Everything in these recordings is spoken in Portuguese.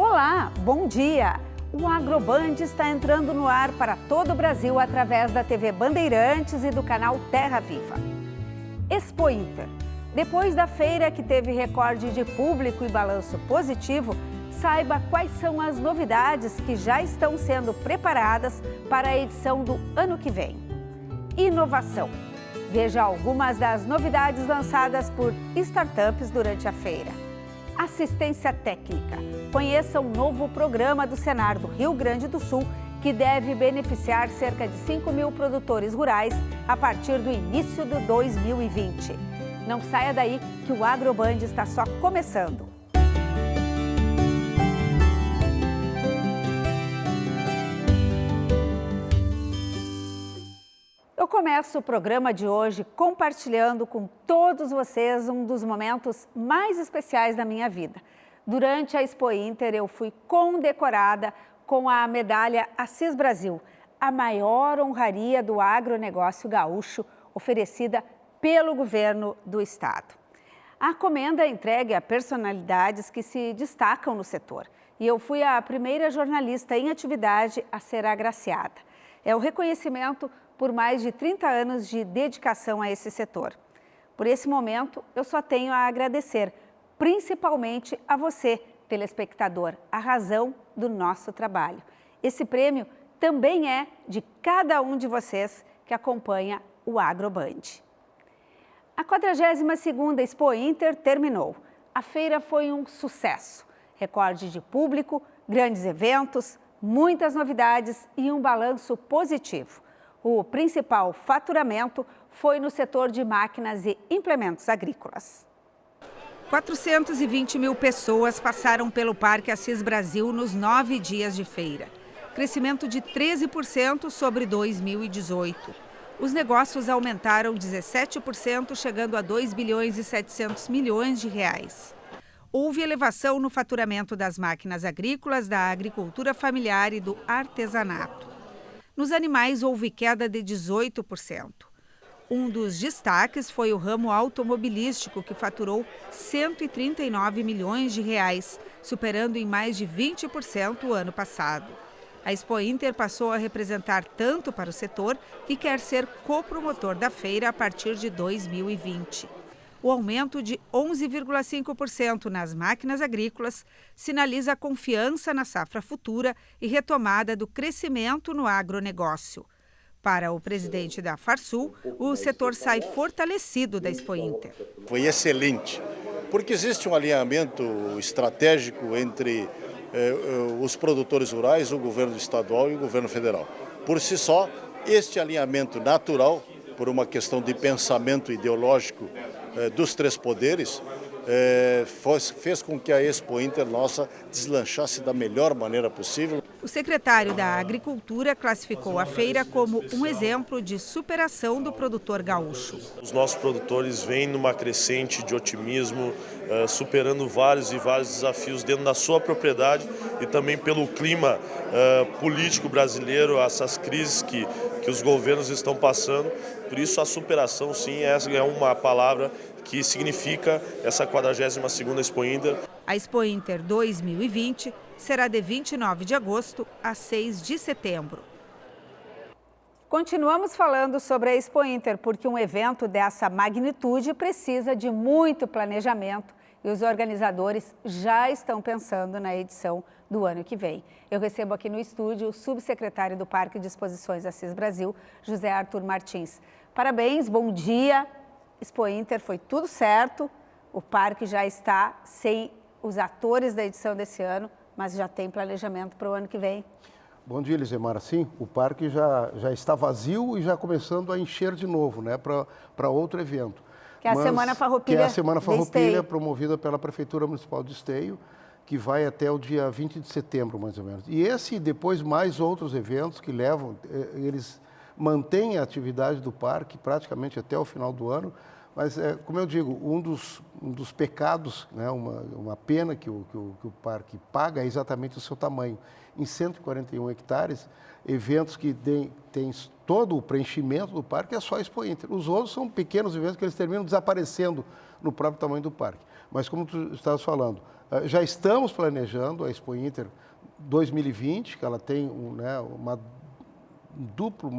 Olá, bom dia! O Agroband está entrando no ar para todo o Brasil através da TV Bandeirantes e do canal Terra Viva. Expo Inter. Depois da feira que teve recorde de público e balanço positivo, saiba quais são as novidades que já estão sendo preparadas para a edição do ano que vem. Inovação. Veja algumas das novidades lançadas por startups durante a feira. Assistência técnica. Conheça um novo programa do Senar do Rio Grande do Sul que deve beneficiar cerca de 5 mil produtores rurais a partir do início de 2020. Não saia daí que o Agroband está só começando. Eu começo o programa de hoje compartilhando com todos vocês um dos momentos mais especiais da minha vida. Durante a Expo Inter, eu fui condecorada com a medalha Assis Brasil, a maior honraria do agronegócio gaúcho oferecida pelo governo do estado. A comenda é entregue a personalidades que se destacam no setor e eu fui a primeira jornalista em atividade a ser agraciada. É o reconhecimento por mais de 30 anos de dedicação a esse setor. Por esse momento, eu só tenho a agradecer, principalmente a você, telespectador, a razão do nosso trabalho. Esse prêmio também é de cada um de vocês que acompanha o Agroband. A 42ª Expo Inter terminou. A feira foi um sucesso. Recorde de público, grandes eventos, muitas novidades e um balanço positivo. O principal faturamento foi no setor de máquinas e implementos agrícolas. 420 mil pessoas passaram pelo Parque Assis Brasil nos 9 dias de feira. Crescimento de 13% sobre 2018. Os negócios aumentaram 17%, chegando a 2 bilhões e 700 milhões de reais. Houve elevação no faturamento das máquinas agrícolas, da agricultura familiar e do artesanato. Nos animais, houve queda de 18%. Um dos destaques foi o ramo automobilístico, que faturou 139 milhões de reais, superando em mais de 20% o ano passado. A Expo Inter passou a representar tanto para o setor que quer ser copromotor da feira a partir de 2020. O aumento de 11,5% nas máquinas agrícolas sinaliza a confiança na safra futura e retomada do crescimento no agronegócio. Para o presidente da Farsul, o setor sai fortalecido da Expo Inter. Foi excelente, porque existe um alinhamento estratégico entre os produtores rurais, o governo estadual e o governo federal. Por si só, este alinhamento natural, por uma questão de pensamento ideológico dos três poderes, fez com que a Expo Inter nossa deslanchasse da melhor maneira possível. O secretário da Agricultura classificou a feira como um exemplo de superação do produtor gaúcho. Os nossos produtores vêm numa crescente de otimismo, superando vários desafios dentro da sua propriedade e também pelo clima político brasileiro, essas crises que os governos estão passando. Por isso a superação, sim, é uma palavra que significa essa 42ª Expo Inter. A Expo Inter 2020 será de 29 de agosto a 6 de setembro. Continuamos falando sobre a Expo Inter, porque um evento dessa magnitude precisa de muito planejamento e os organizadores já estão pensando na edição do ano que vem. Eu recebo aqui no estúdio o subsecretário do Parque de Exposições Assis Brasil, José Arthur Martins. Parabéns, bom dia. Expo Inter foi tudo certo, o parque já está sem os atores da edição desse ano, mas já tem planejamento para o ano que vem. Bom dia, Elisemara. Sim, o parque já está vazio e já começando a encher de novo, né, para outro evento. Que é a Semana Farroupilha. Que é a Semana Farroupilha, promovida pela Prefeitura Municipal de Esteio, que vai até o dia 20 de setembro, mais ou menos. E esse, depois, mais outros eventos que levam, eles mantêm a atividade do parque praticamente até o final do ano, mas, como eu digo, um dos pecados, né, uma pena que o parque paga é exatamente o seu tamanho. Em 141 hectares, eventos que têm todo o preenchimento do parque é só Expo Inter. Os outros são pequenos eventos que eles terminam desaparecendo no próprio tamanho do parque. Mas como tu estavas falando, já estamos planejando a Expo Inter 2020, que ela tem uma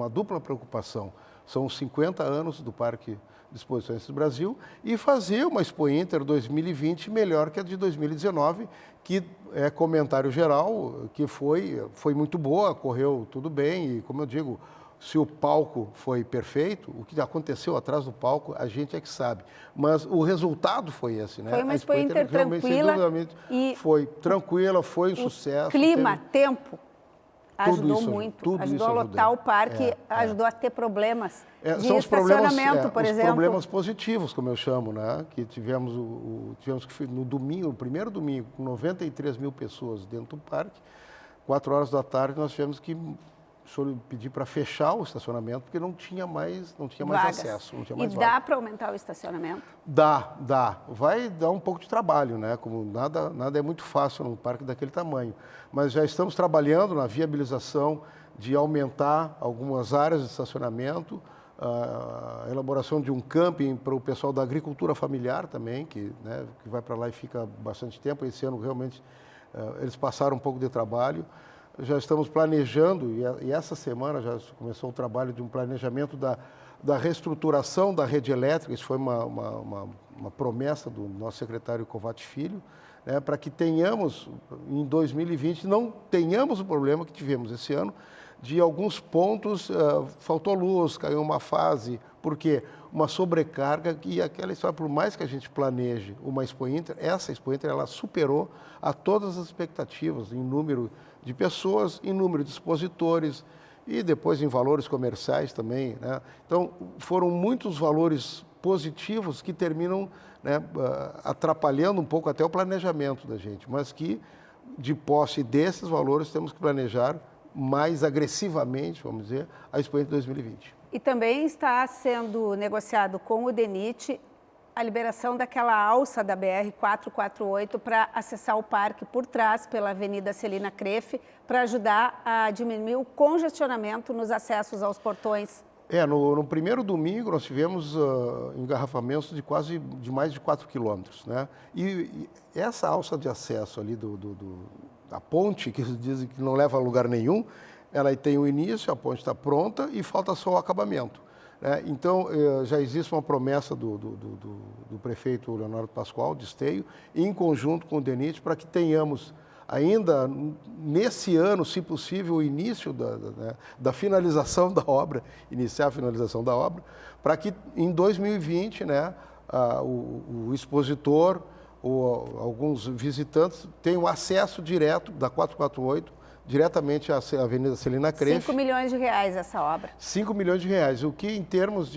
dupla preocupação. São os 50 anos do Parque de Exposições do Brasil e fazer uma Expo Inter 2020 melhor que a de 2019, que é comentário geral, que foi muito boa, correu tudo bem e, como eu digo, se o palco foi perfeito, o que aconteceu atrás do palco, a gente é que sabe. Mas o resultado foi esse, né? Foi uma Expo Inter tranquila e foi tranquila, foi um sucesso. Clima, tempo. Ajudou isso, muito, ajudou a lotar o parque, ajudou a ter problemas de estacionamento, por exemplo. Os problemas positivos, como eu chamo, né? Que tivemos que no domingo, no primeiro domingo, com 93 mil pessoas dentro do parque, 4 horas da tarde nós tivemos que pedir para fechar o estacionamento porque não tinha mais acesso. Não tinha mais dá para aumentar o estacionamento? Dá. Vai dar um pouco de trabalho, né? Como nada é muito fácil num parque daquele tamanho. Mas já estamos trabalhando na viabilização de aumentar algumas áreas de estacionamento, a elaboração de um camping para o pessoal da agricultura familiar também, que vai para lá e fica bastante tempo. Esse ano realmente eles passaram um pouco de trabalho. Já estamos planejando, e essa semana já começou o trabalho de um planejamento da reestruturação da rede elétrica. Isso foi uma promessa do nosso secretário Covatti Filho, né, para que tenhamos, em 2020, não tenhamos o problema que tivemos esse ano, de alguns pontos, faltou luz, caiu uma fase, porque uma sobrecarga e aquela história, por mais que a gente planeje uma Expo Inter, essa Expo Inter ela superou a todas as expectativas em número de pessoas, em número de expositores e depois em valores comerciais também, né? Então, foram muitos valores positivos que terminam, né, atrapalhando um pouco até o planejamento da gente, mas que, de posse desses valores, temos que planejar mais agressivamente, vamos dizer, a Expo Inter 2020. E também está sendo negociado com o DENIT a liberação daquela alça da BR-448 para acessar o parque por trás, pela Avenida Celina Crefe, para ajudar a diminuir o congestionamento nos acessos aos portões. No primeiro domingo nós tivemos engarrafamentos de mais de 4 quilômetros, né? E essa alça de acesso ali da ponte, que eles dizem que não leva a lugar nenhum, ela tem o início, a ponte está pronta e falta só o acabamento. Então, já existe uma promessa do prefeito Leonardo Pascoal, de Esteio, em conjunto com o DENIT, para que tenhamos ainda nesse ano, se possível, o início da finalização da obra, iniciar a finalização da obra, para que em 2020, né, o expositor ou alguns visitantes tenham acesso direto da 448, diretamente à Avenida Celina Crefe. 5 milhões de reais essa obra. 5 milhões de reais, o que em termos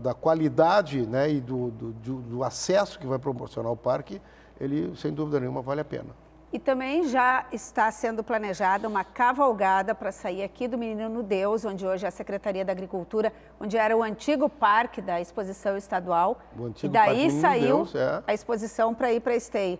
da qualidade, né, e do acesso que vai proporcionar o parque, ele, sem dúvida nenhuma, vale a pena. E também já está sendo planejada uma cavalgada para sair aqui do Menino Deus, onde hoje é a Secretaria da Agricultura, onde era o antigo parque da exposição estadual. E daí saiu a exposição para ir para Esteio.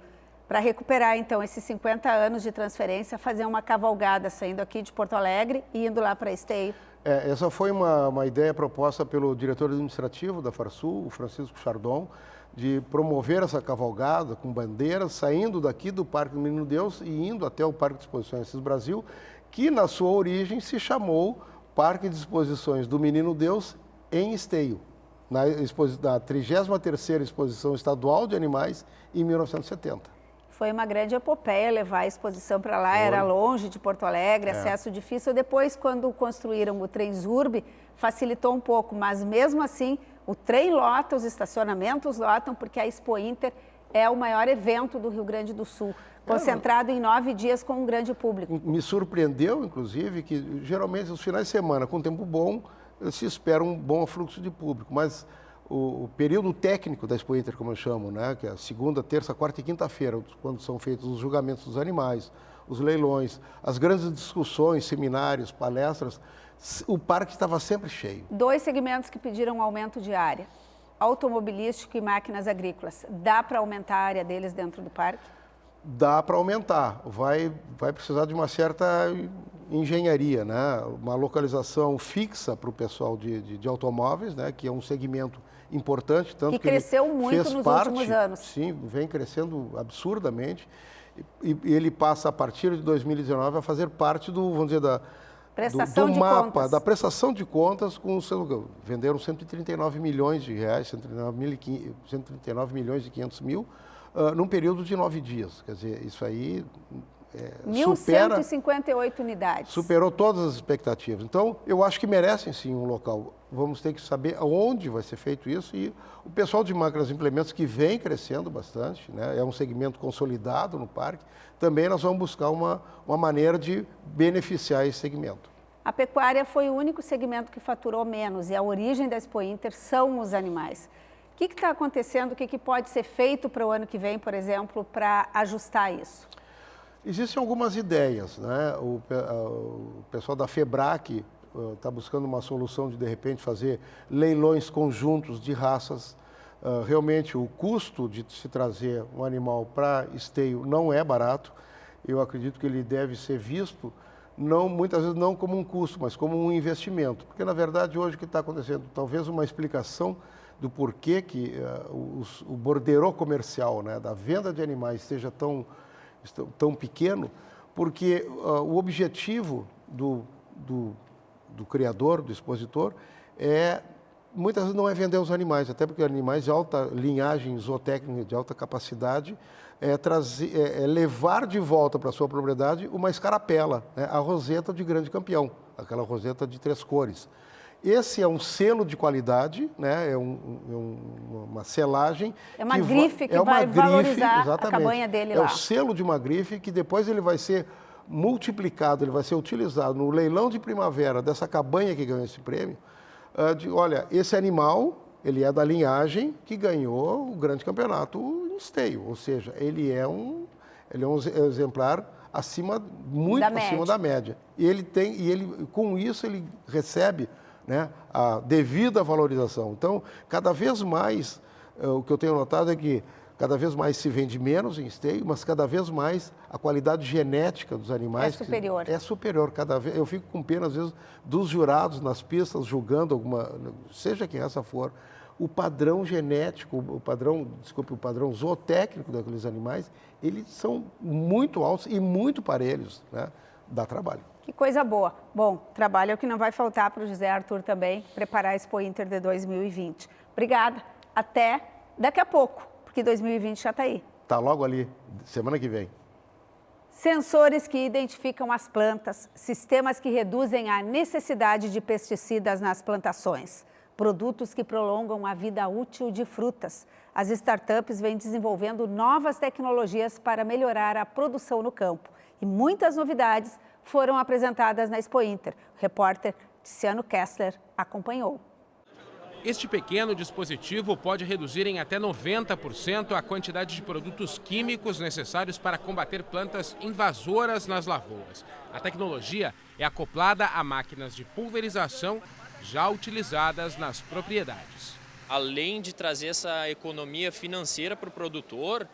Para recuperar, então, esses 50 anos de transferência, fazer uma cavalgada saindo aqui de Porto Alegre e indo lá para Esteio. Essa foi uma ideia proposta pelo diretor administrativo da Farsul, o Francisco Chardon, de promover essa cavalgada com bandeiras, saindo daqui do Parque do Menino Deus e indo até o Parque de Exposições Assis Brasil, que na sua origem se chamou Parque de Exposições do Menino Deus em Esteio, na 33ª Exposição Estadual de Animais em 1970. Foi uma grande epopeia levar a exposição para lá, era longe de Porto Alegre, acesso difícil. Depois, quando construíram o Transurb, facilitou um pouco, mas mesmo assim, o trem lota, os estacionamentos lotam, porque a Expo Inter é o maior evento do Rio Grande do Sul, concentrado em 9 dias com um grande público. Me surpreendeu, inclusive, que geralmente os finais de semana, com tempo bom, se espera um bom fluxo de público, mas o período técnico da Expo Inter, como eu chamo, né, que é a segunda, terça, quarta e quinta-feira, quando são feitos os julgamentos dos animais, os leilões, as grandes discussões, seminários, palestras, o parque estava sempre cheio. 2 segmentos que pediram aumento de área, automobilístico e máquinas agrícolas. Dá para aumentar a área deles dentro do parque? Dá para aumentar, vai precisar de uma certa engenharia, né? Uma localização fixa para o pessoal de automóveis, né? Que é um segmento importante. Tanto que que ele cresceu muito nos últimos anos. Sim, vem crescendo absurdamente. E ele passa, a partir de 2019, a fazer parte do, vamos dizer, prestação do de mapa, contas. da prestação de contas, venderam 139 milhões de reais, 139 milhões e 500 mil, num período de 9 dias. Quer dizer, isso aí 1.158 unidades. Superou todas as expectativas. Então, eu acho que merecem sim um local. Vamos ter que saber onde vai ser feito isso. E o pessoal de máquinas e implementos, que vem crescendo bastante, né? É um segmento consolidado no parque, também nós vamos buscar uma maneira de beneficiar esse segmento. A pecuária foi o único segmento que faturou menos e a origem da Expo Inter são os animais. O que está acontecendo? O que pode ser feito para o ano que vem, por exemplo, para ajustar isso? Existem algumas ideias, né? O pessoal da FEBRAC está buscando uma solução de repente, fazer leilões conjuntos de raças. Realmente, o custo de se trazer um animal para esteio não é barato. Eu acredito que ele deve ser visto, muitas vezes não como um custo, mas como um investimento. Porque, na verdade, hoje o que está acontecendo, talvez uma explicação do porquê que o borderô comercial, né, da venda de animais seja tão pequeno, porque o objetivo do criador, do expositor, muitas vezes não é vender os animais, até porque animais de alta linhagem zootécnica, de alta capacidade, é levar de volta para a sua propriedade uma escarapela, né, a roseta de grande campeão, aquela roseta de 3 cores. Esse é um selo de qualidade, né? Uma selagem. É uma grife que vai valorizar a cabanha dele lá. É o selo de uma grife que depois ele vai ser multiplicado, ele vai ser utilizado no leilão de primavera dessa cabanha que ganhou esse prêmio. Olha, esse animal, ele é da linhagem que ganhou o grande campeonato em esteio, ou seja, ele é um exemplar muito acima da média. E com isso ele recebe, né, a devida valorização. Então, cada vez mais, o que eu tenho notado é que cada vez mais se vende menos em esteio, mas cada vez mais a qualidade genética dos animais é superior. Eu fico com pena, às vezes, dos jurados nas pistas julgando seja que raça for, o padrão genético, o padrão zootécnico daqueles animais, eles são muito altos e muito parelhos, né? Dá trabalho. Que coisa boa. Bom, trabalho é o que não vai faltar para o José Arthur também, preparar a Expo Inter de 2020. Obrigada. Até daqui a pouco, porque 2020 já está aí. Está logo ali, semana que vem. Sensores que identificam as plantas, sistemas que reduzem a necessidade de pesticidas nas plantações, produtos que prolongam a vida útil de frutas. As startups vêm desenvolvendo novas tecnologias para melhorar a produção no campo. E muitas novidades foram apresentadas na Expo Inter. O repórter Tiziano Kessler acompanhou. Este pequeno dispositivo pode reduzir em até 90% a quantidade de produtos químicos necessários para combater plantas invasoras nas lavouras. A tecnologia é acoplada a máquinas de pulverização já utilizadas nas propriedades. Além de trazer essa economia financeira para o produtor,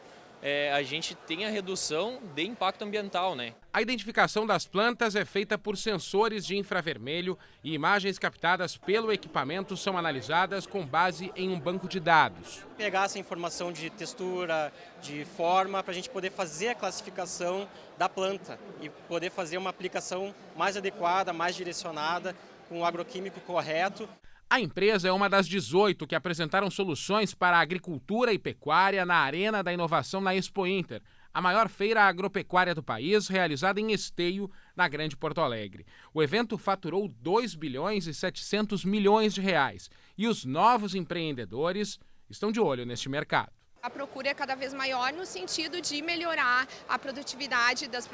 a gente tem a redução de impacto ambiental, né? A identificação das plantas é feita por sensores de infravermelho e imagens captadas pelo equipamento são analisadas com base em um banco de dados. Pegar essa informação de textura, de forma, para a gente poder fazer a classificação da planta e poder fazer uma aplicação mais adequada, mais direcionada, com o agroquímico correto. A empresa é uma das 18 que apresentaram soluções para a agricultura e pecuária na Arena da Inovação na Expo Inter, a maior feira agropecuária do país, realizada em Esteio, na Grande Porto Alegre. O evento faturou 2 bilhões e 700 milhões de reais e os novos empreendedores estão de olho neste mercado. A procura é cada vez maior no sentido de melhorar a produtividade dos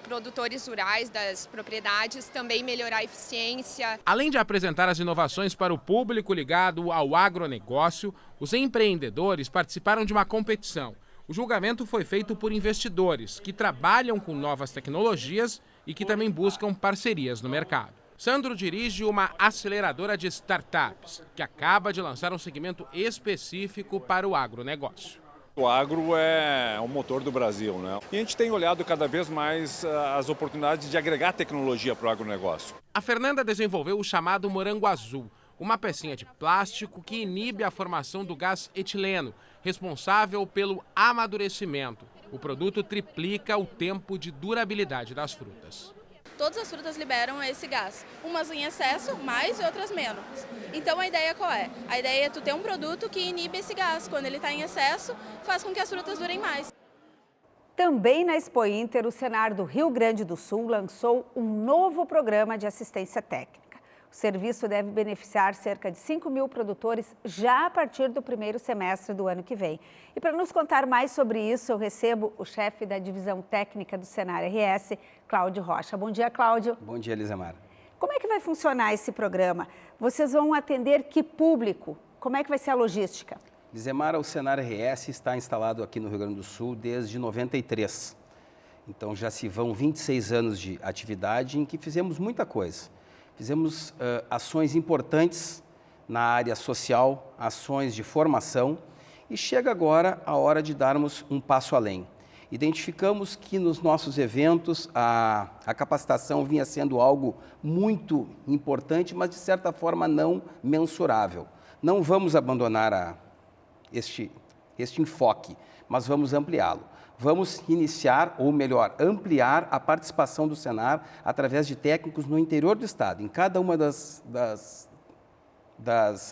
produtores rurais, das propriedades, também melhorar a eficiência. Além de apresentar as inovações para o público ligado ao agronegócio, os empreendedores participaram de uma competição. O julgamento foi feito por investidores que trabalham com novas tecnologias e que também buscam parcerias no mercado. Sandro dirige uma aceleradora de startups, que acaba de lançar um segmento específico para o agronegócio. O agro é o motor do Brasil, né? E a gente tem olhado cada vez mais as oportunidades de agregar tecnologia para o agronegócio. A Fernanda desenvolveu o chamado Morango Azul, uma pecinha de plástico que inibe a formação do gás etileno, responsável pelo amadurecimento. O produto triplica o tempo de durabilidade das frutas. Todas as frutas liberam esse gás, umas em excesso, mais e outras menos. Então a ideia qual é? A ideia é tu ter um produto que inibe esse gás. Quando ele está em excesso, faz com que as frutas durem mais. Também na Expo Inter, o Senar do Rio Grande do Sul lançou um novo programa de assistência técnica. O serviço deve beneficiar cerca de 5.000 produtores já a partir do primeiro semestre do ano que vem. E para nos contar mais sobre isso, eu recebo o chefe da divisão técnica do Senar RS, Cláudio Rocha. Bom dia, Cláudio. Bom dia, Elisamara. Como é que vai funcionar esse programa? Vocês vão atender que público? Como é que vai ser a logística? Elisamara, o Senar RS está instalado aqui no Rio Grande do Sul desde 93. Então já se vão 26 anos de atividade em que fizemos muita coisa. Fizemos ações importantes na área social, ações de formação e chega agora a hora de darmos um passo além. Identificamos que nos nossos eventos a capacitação vinha sendo algo muito importante, mas de certa forma não mensurável. Não vamos abandonar este enfoque, mas vamos ampliá-lo. Vamos iniciar, ou melhor, ampliar a participação do Senar através de técnicos no interior do estado, em cada uma das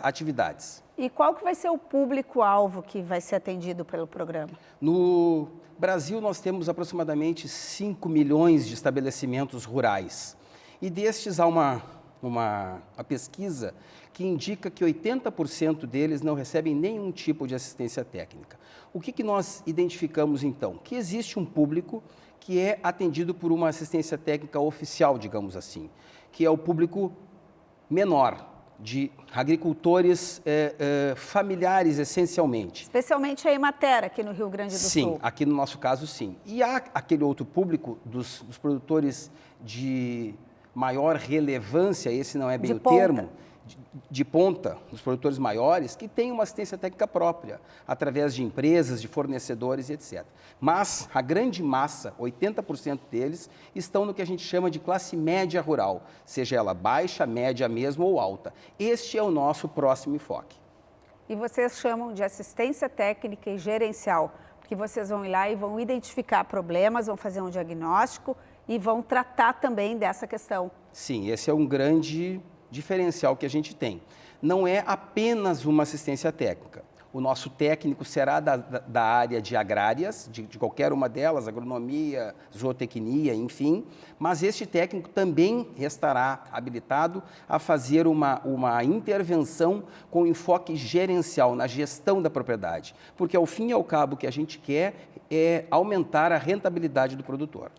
atividades. E qual que vai ser o público-alvo que vai ser atendido pelo programa? No Brasil, nós temos aproximadamente 5 milhões de estabelecimentos rurais. E destes há uma pesquisa que indica que 80% deles não recebem nenhum tipo de assistência técnica. O que nós identificamos, então? Que existe um público que é atendido por uma assistência técnica oficial, digamos assim, que é o público menor, de agricultores familiares, essencialmente. Especialmente a Emater, aqui no Rio Grande do Sul. Sim, aqui no nosso caso, sim. E há aquele outro público dos produtores de maior relevância, esse não é bem o termo, de ponta, dos produtores maiores, que têm uma assistência técnica própria, através de empresas, de fornecedores, etc. Mas a grande massa, 80% deles, estão no que a gente chama de classe média rural, seja ela baixa, média mesmo ou alta. Este é o nosso próximo enfoque. E vocês chamam de assistência técnica e gerencial, porque vocês vão ir lá e vão identificar problemas, vão fazer um diagnóstico e vão tratar também dessa questão. Sim, esse é um grande diferencial que a gente tem. Não é apenas uma assistência técnica. O nosso técnico será da área de agrárias, de qualquer uma delas, agronomia, zootecnia, enfim, mas este técnico também estará habilitado a fazer uma intervenção com enfoque gerencial, na gestão da propriedade, porque ao fim e ao cabo o que a gente quer é aumentar a rentabilidade do produtor.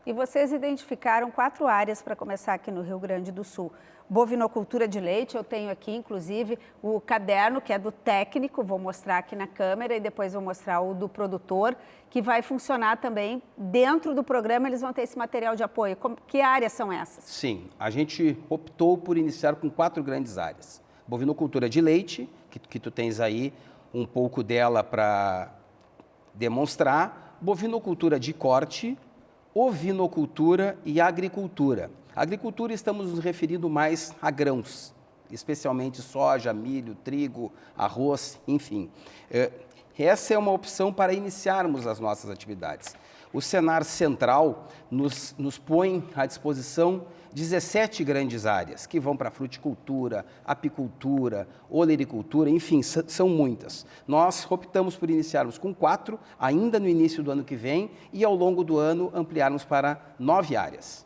E vocês identificaram 4 áreas para começar aqui no Rio Grande do Sul. Bovinocultura de leite, eu tenho aqui inclusive o caderno que é do técnico, vou mostrar aqui na câmera e depois vou mostrar o do produtor, que vai funcionar também dentro do programa, eles vão ter esse material de apoio. Que áreas são essas? Sim, a gente optou por iniciar com 4 grandes áreas. Bovinocultura de leite, que tu tens aí um pouco dela para demonstrar, bovinocultura de corte, ovinocultura e agricultura. Agricultura estamos nos referindo mais a grãos, especialmente soja, milho, trigo, arroz, enfim. Essa é uma opção para iniciarmos as nossas atividades. O Senar Central nos põe à disposição 17 grandes áreas, que vão para fruticultura, apicultura, olericultura, enfim, são muitas. Nós optamos por iniciarmos com 4, ainda no início do ano que vem, e ao longo do ano ampliarmos para 9 áreas.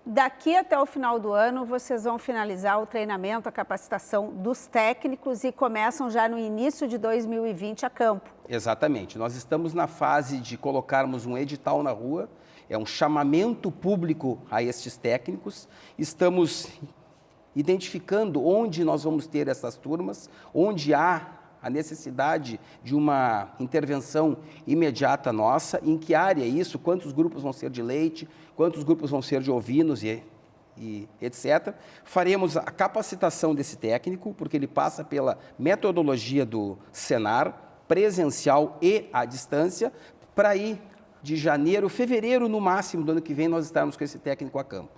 Daqui até o final do ano, vocês vão finalizar o treinamento, a capacitação dos técnicos e começam já no início de 2020 a campo. Exatamente. Nós estamos na fase de colocarmos um edital na rua, é um chamamento público a estes técnicos. Estamos identificando onde nós vamos ter essas turmas, onde há a necessidade de uma intervenção imediata nossa, em que área é isso, quantos grupos vão ser de leite, quantos grupos vão ser de ovinos e etc. Faremos a capacitação desse técnico, porque ele passa pela metodologia do Senar, presencial e à distância, para ir de janeiro, fevereiro no máximo do ano que vem, nós estarmos com esse técnico a campo.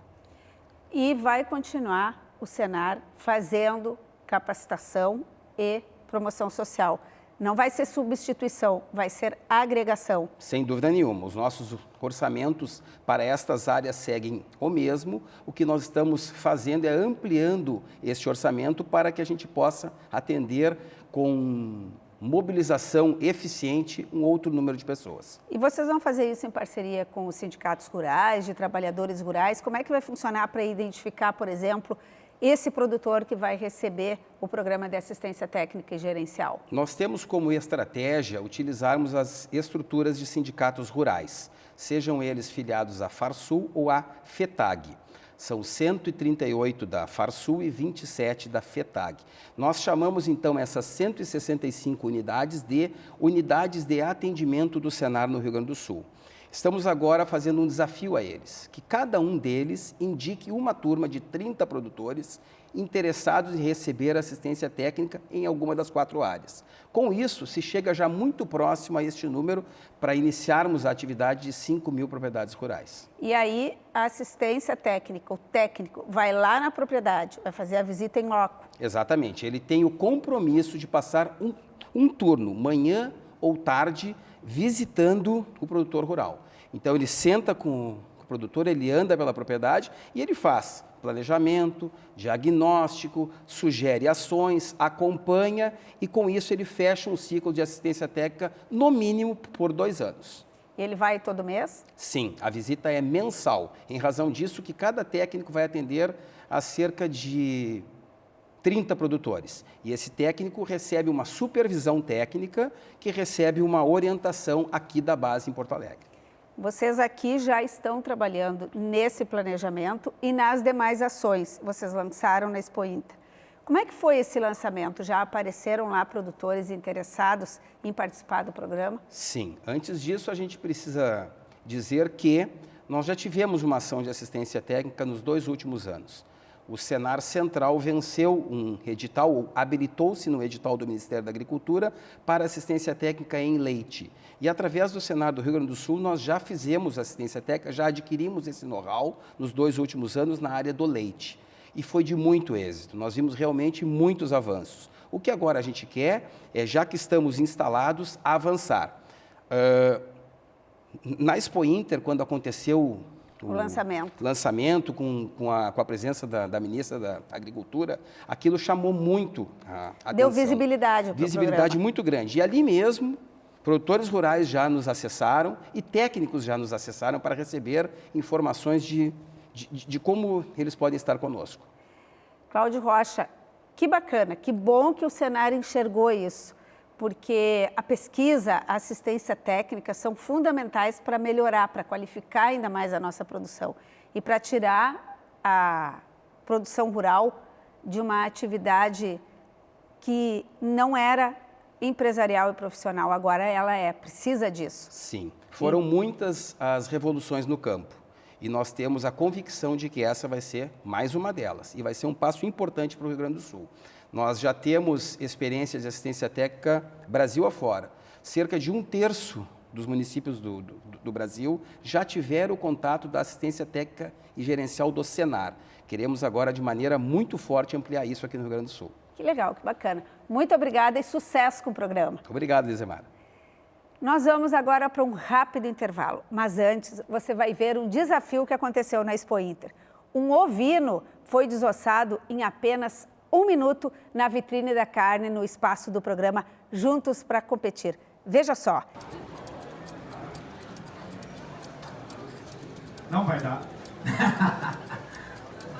E vai continuar o Senar fazendo capacitação e promoção social. Não vai ser substituição, vai ser agregação. Sem dúvida nenhuma. Os nossos orçamentos para estas áreas seguem o mesmo. O que nós estamos fazendo é ampliando este orçamento para que a gente possa atender com mobilização eficiente um outro número de pessoas. E vocês vão fazer isso em parceria com os sindicatos rurais, de trabalhadores rurais? Como é que vai funcionar para identificar, por exemplo, esse produtor que vai receber o programa de assistência técnica e gerencial? Nós temos como estratégia utilizarmos as estruturas de sindicatos rurais, sejam eles filiados à Farsul ou à FETAG. São 138 da Farsul e 27 da FETAG. Nós chamamos então essas 165 unidades de atendimento do Senar no Rio Grande do Sul. Estamos agora fazendo um desafio a eles, que cada um deles indique uma turma de 30 produtores interessados em receber assistência técnica em alguma das 4 áreas. Com isso, se chega já muito próximo a este número para iniciarmos a atividade de 5.000 propriedades rurais. E aí, a assistência técnica, o técnico, vai lá na propriedade, vai fazer a visita em loco. Exatamente. Ele tem o compromisso de passar um turno, manhã ou tarde, visitando o produtor rural. Então, ele senta com o produtor, ele anda pela propriedade e ele faz planejamento, diagnóstico, sugere ações, acompanha e, com isso, ele fecha um ciclo de assistência técnica, no mínimo, por 2 anos. Ele vai todo mês? Sim, a visita é mensal. Em razão disso, que cada técnico vai atender a cerca de 30 produtores. E esse técnico recebe uma supervisão técnica que recebe uma orientação aqui da base em Porto Alegre. Vocês aqui já estão trabalhando nesse planejamento e nas demais ações. Vocês lançaram na Expo Inter. Como é que foi esse lançamento? Já apareceram lá produtores interessados em participar do programa? Sim. Antes disso, a gente precisa dizer que nós já tivemos uma ação de assistência técnica nos 2 últimos anos. O Senar Central venceu um edital, ou habilitou-se no edital do Ministério da Agricultura para assistência técnica em leite. E através do Senar do Rio Grande do Sul, nós já fizemos assistência técnica, já adquirimos esse know-how nos 2 últimos anos na área do leite. E foi de muito êxito, nós vimos realmente muitos avanços. O que agora a gente quer é, já que estamos instalados, avançar. Na Expo Inter, quando aconteceu o lançamento com a presença da ministra da Agricultura, aquilo chamou muito a atenção. Deu visibilidade para o Visibilidade muito grande. E ali mesmo, produtores rurais já nos acessaram e técnicos já nos acessaram para receber informações de como eles podem estar conosco. Cláudio Rocha, que bacana, que bom que o Senar enxergou isso, porque a pesquisa, a assistência técnica são fundamentais para melhorar, para qualificar ainda mais a nossa produção e para tirar a produção rural de uma atividade que não era empresarial e profissional, agora ela precisa disso. Sim, foram muitas as revoluções no campo e nós temos a convicção de que essa vai ser mais uma delas e vai ser um passo importante para o Rio Grande do Sul. Nós já temos experiência de assistência técnica Brasil afora. Cerca de 1/3 dos municípios do Brasil já tiveram o contato da assistência técnica e gerencial do Senar. Queremos agora, de maneira muito forte, ampliar isso aqui no Rio Grande do Sul. Que legal, que bacana. Muito obrigada e sucesso com o programa. Obrigado, Lisemar. Nós vamos agora para um rápido intervalo, mas antes você vai ver um desafio que aconteceu na Expo Inter. Um ovino foi desossado em apenas 1 minuto na vitrine da carne no espaço do programa Juntos para Competir. Veja só. Não vai dar.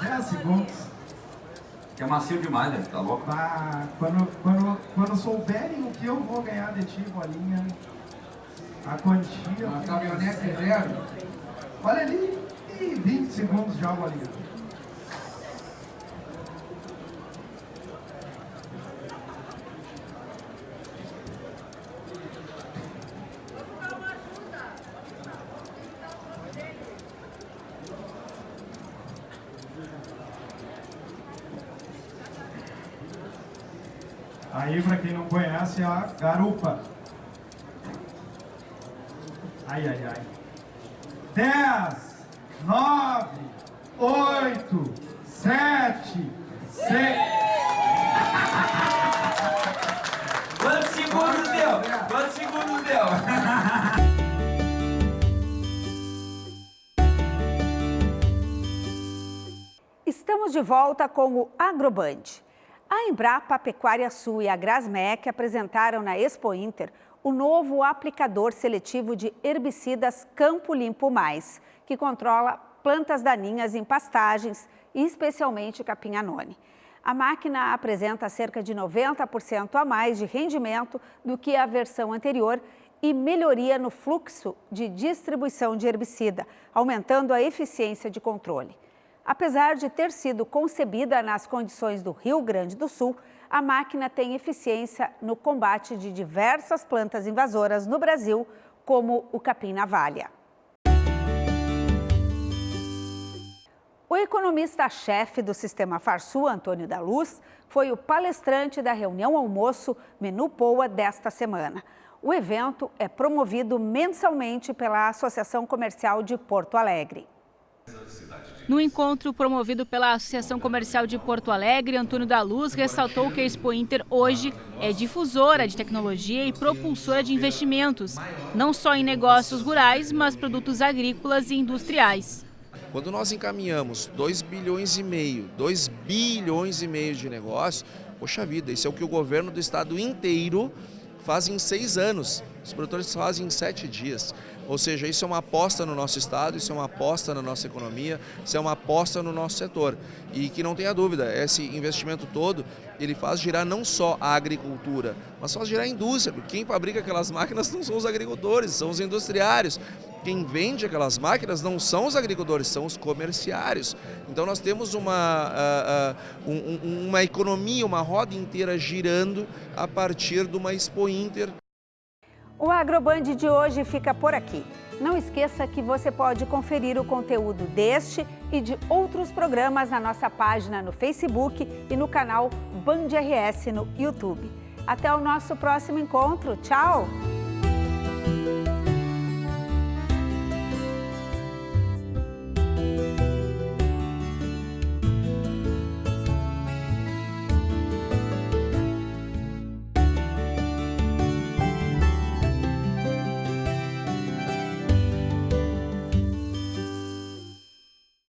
10 segundos. Que é macio demais, né? Tá louco? Ah, quando souberem o que eu vou ganhar de ti, bolinha, a quantia... Uma caminhonete zero. Olha ali. E 20 segundos já, bolinha. Aí, para quem não conhece, é a garupa. Ai, ai, ai. 10, 9, 8, 7, 6... Estamos de volta com o Agroband. A Embrapa Pecuária Sul e a Grasmec apresentaram na Expo Inter o novo aplicador seletivo de herbicidas Campo Limpo Mais, que controla plantas daninhas em pastagens e especialmente capim-anone. A máquina apresenta cerca de 90% a mais de rendimento do que a versão anterior e melhoria no fluxo de distribuição de herbicida, aumentando a eficiência de controle. Apesar de ter sido concebida nas condições do Rio Grande do Sul, a máquina tem eficiência no combate de diversas plantas invasoras no Brasil, como o capim-navalha. O economista-chefe do Sistema Farsul, Antônio da Luz, foi o palestrante da reunião almoço Menu Poa desta semana. O evento é promovido mensalmente pela Associação Comercial de Porto Alegre. No encontro promovido pela Associação Comercial de Porto Alegre, Antônio da Luz ressaltou que a Expo Inter hoje é difusora de tecnologia e propulsora de investimentos, não só em negócios rurais, mas produtos agrícolas e industriais. Quando nós encaminhamos 2 bilhões e meio de negócios, poxa vida, isso é o que o governo do estado inteiro faz em 6 anos, os produtores fazem em 7 dias. Ou seja, isso é uma aposta no nosso estado, isso é uma aposta na nossa economia, isso é uma aposta no nosso setor. E que não tenha dúvida, esse investimento todo, ele faz girar não só a agricultura, mas faz girar a indústria, porque quem fabrica aquelas máquinas não são os agricultores, são os industriários. Quem vende aquelas máquinas não são os agricultores, são os comerciários. Então nós temos uma economia, uma roda inteira girando a partir de uma Expo Inter. O Agroband de hoje fica por aqui. Não esqueça que você pode conferir o conteúdo deste e de outros programas na nossa página no Facebook e no canal Band RS no YouTube. Até o nosso próximo encontro. Tchau!